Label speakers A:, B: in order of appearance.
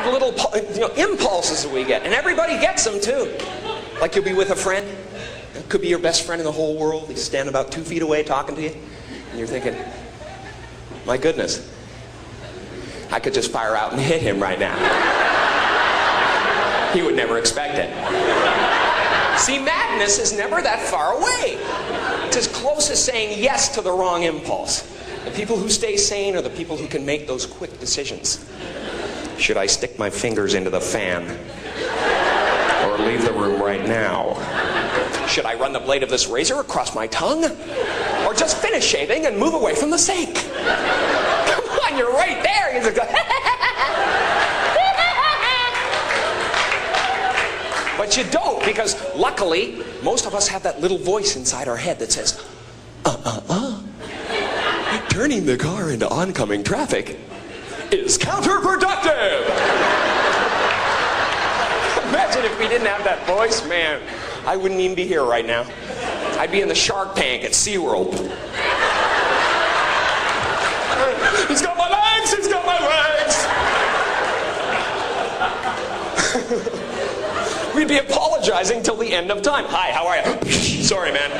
A: have little impulses that we get, and everybody gets them too. Like you'll be with a friend, it could be your best friend in the whole world. He's standing about 2 feet away talking to you, and you're thinking, my goodness, I could just fire out and hit him right now. He would never expect it. See, madness is never that far away. It's as close as saying yes to the wrong impulse. The people who stay sane are the people who can make those quick decisions. Should I stick my fingers into the fan? Or leave the room right now? Should I run the blade of this razor across my tongue? Or just finish shaving and move away from the sink? Come on, you're right there. You just go, but you don't, because luckily, most of us have that little voice inside our head that says, turning the car into oncoming traffic is counterproductive. Imagine if we didn't have that voice, man. I wouldn't even be here right now. I'd be in the shark tank at SeaWorld. He's got my legs! He's got my legs! We'd be apologizing till the end of time. Hi, how are you? Sorry, man.